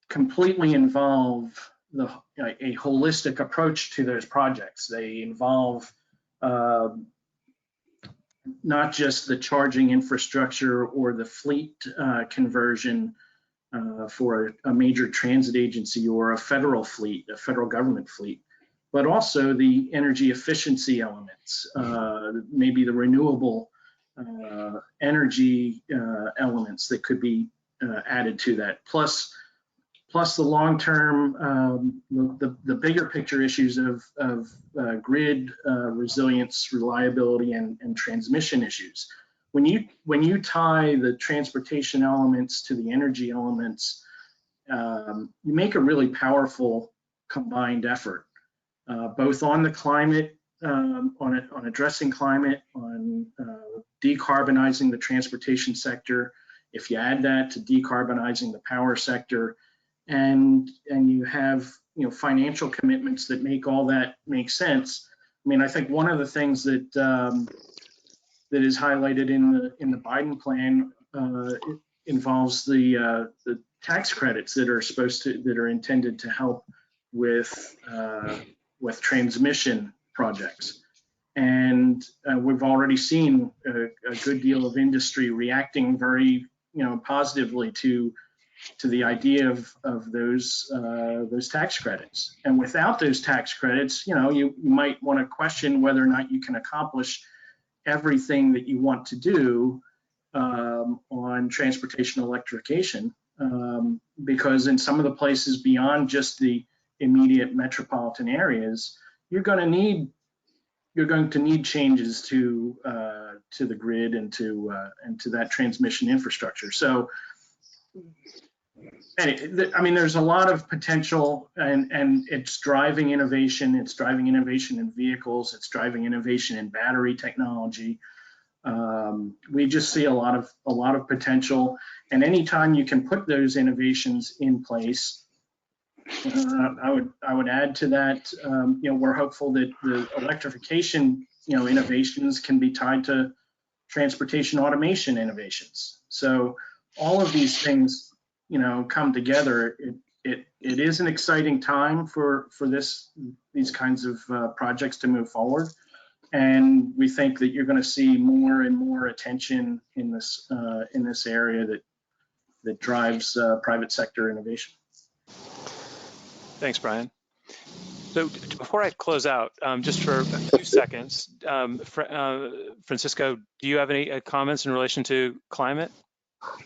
completely involve a holistic approach to those projects. They involve not just the charging infrastructure or the fleet conversion for a major transit agency or a federal fleet, a federal government fleet, but also the energy efficiency elements, maybe the renewable energy elements that could be added to that, plus the long-term, the bigger picture issues of grid resilience, reliability, and transmission issues. When you tie the transportation elements to the energy elements, you make a really powerful combined effort, both on the climate, on addressing climate, on decarbonizing the transportation sector, if you add that to decarbonizing the power sector, and you have financial commitments that make all that make sense. I mean, I think one of the things that that is highlighted in the Biden plan involves the tax credits that are intended to help with transmission projects. And we've already seen a good deal of industry reacting very positively to the idea of those tax credits. And without those tax credits, you might want to question whether or not you can accomplish everything that you want to do on transportation electrification, because in some of the places beyond just the immediate metropolitan areas, you're going to need changes to the grid and to that transmission infrastructure. So, I mean, there's a lot of potential, and it's driving innovation. It's driving innovation in vehicles. It's driving innovation in battery technology. We just see a lot of potential, and anytime you can put those innovations in place, I would add to that. We're hopeful that the electrification innovations can be tied to transportation automation innovations. So all of these things come together. It is an exciting time for these kinds of projects to move forward. And we think that you're going to see more and more attention in this area that drives private sector innovation. Thanks, Brian. So before I close out, just for a few seconds, Francisco, do you have any comments in relation to climate?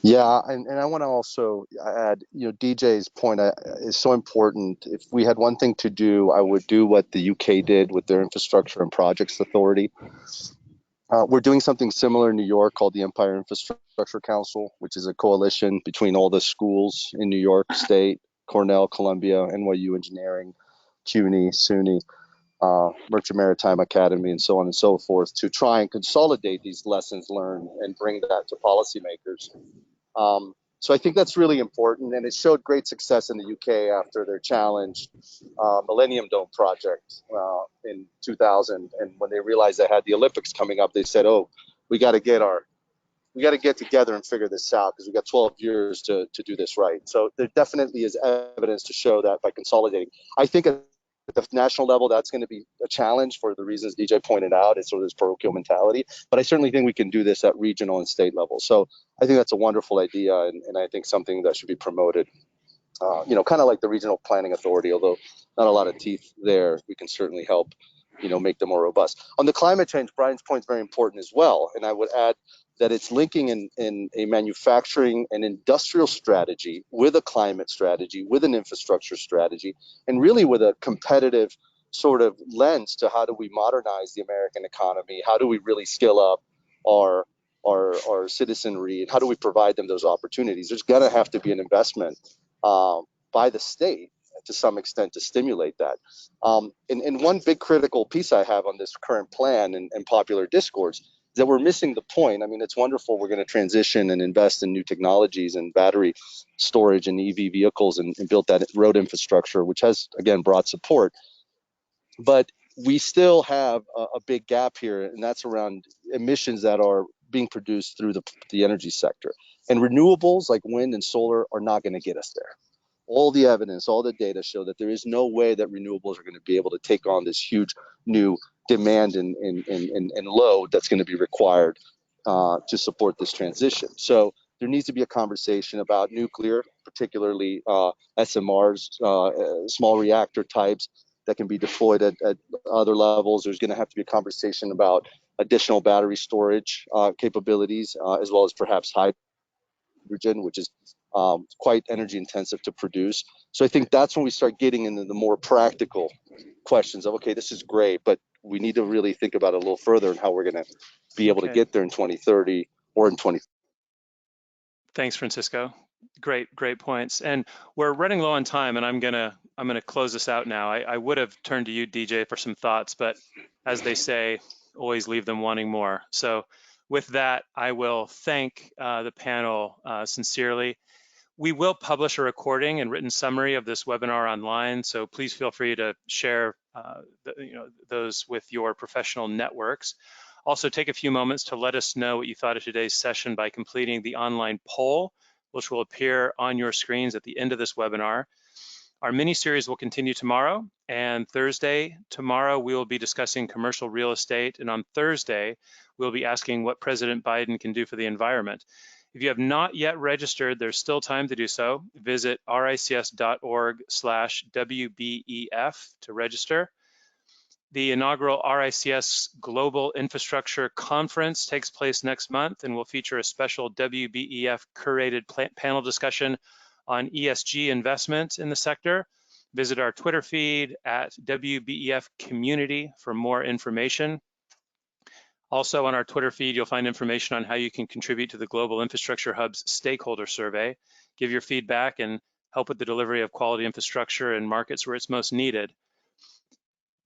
Yeah, and I want to also add, DJ's point is so important. If we had one thing to do, I would do what the UK did with their Infrastructure and Projects Authority. We're doing something similar in New York called the Empire Infrastructure Council, which is a coalition between all the schools in New York State, Cornell, Columbia, NYU Engineering, CUNY, SUNY, Merchant Maritime Academy, and so on and so forth, to try and consolidate these lessons learned and bring that to policymakers. So I think that's really important, and it showed great success in the UK after their challenged Millennium Dome project in 2000. And when they realized they had the Olympics coming up, they said, "Oh, we got to get together and figure this out, because we got 12 years to do this right." So there definitely is evidence to show that by consolidating. I think at the national level, that's going to be a challenge for the reasons DJ pointed out. It's sort of this parochial mentality, but I certainly think we can do this at regional and state level. So I think that's a wonderful idea, and I think something that should be promoted. Kind of like the Regional Planning Authority, although not a lot of teeth there. We can certainly help, make them more robust. On the climate change, Brian's point is very important as well, and I would add that it's linking in a manufacturing and industrial strategy with a climate strategy, with an infrastructure strategy, and really with a competitive sort of lens to how do we modernize the American economy, how do we really skill up our citizenry, and how do we provide them those opportunities. There's going to have to be an investment by the state to some extent to stimulate that. And one big critical piece I have on this current plan and popular discourse is that we're missing the point. I mean, it's wonderful we're going to transition and invest in new technologies and battery storage and EV vehicles and build that road infrastructure, which has, again, broad support. But we still have a big gap here, and that's around emissions that are being produced through the energy sector. And renewables like wind and solar are not going to get us there. All the evidence, all the data show that there is no way that renewables are going to be able to take on this huge new demand and load that's going to be required to support this transition. So there needs to be a conversation about nuclear, particularly SMRs, small reactor types that can be deployed at other levels. There's going to have to be a conversation about additional battery storage capabilities, as well as perhaps hydrogen, which is quite energy intensive to produce. So I think that's when we start getting into the more practical questions of, okay, this is great, but we need to really think about it a little further and how we're going to be able to get there in 2030 or in 20. Thanks, Francisco. Great points. And we're running low on time, and I'm gonna close this out now. I would have turned to you, DJ, for some thoughts, but as they say, always leave them wanting more. So With that, I will thank the panel sincerely. We will publish a recording and written summary of this webinar online, so please feel free to share those with your professional networks. Also, take a few moments to let us know what you thought of today's session by completing the online poll, which will appear on your screens at the end of this webinar. Our mini-series will continue tomorrow and Thursday. Tomorrow, we will be discussing commercial real estate, and on Thursday, we'll be asking what President Biden can do for the environment. If you have not yet registered, there's still time to do so. Visit rics.org/WBEF to register. The inaugural RICS Global Infrastructure Conference takes place next month and will feature a special WBEF curated panel discussion on ESG investment in the sector. Visit our Twitter feed at WBEF Community for more information. Also on our Twitter feed, you'll find information on how you can contribute to the Global Infrastructure Hub's stakeholder survey, give your feedback, and help with the delivery of quality infrastructure in markets where it's most needed.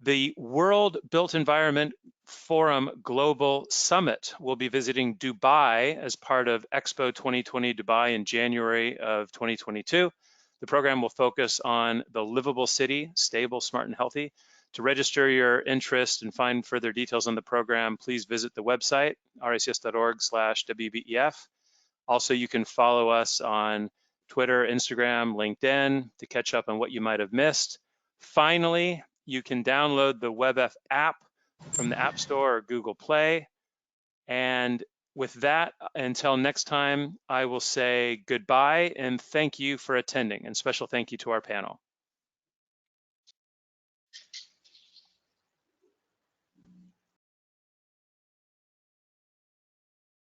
The World Built Environment Forum Global Summit will be visiting Dubai as part of Expo 2020 Dubai in January of 2022. The program will focus on the livable city, stable, smart, and healthy. To register your interest and find further details on the program, please visit the website, rics.org/WBEF. Also, you can follow us on Twitter, Instagram, LinkedIn to catch up on what you might have missed. Finally, you can download the WebF app from the App Store or Google Play. And with that, until next time, I will say goodbye and thank you for attending, and special thank you to our panel.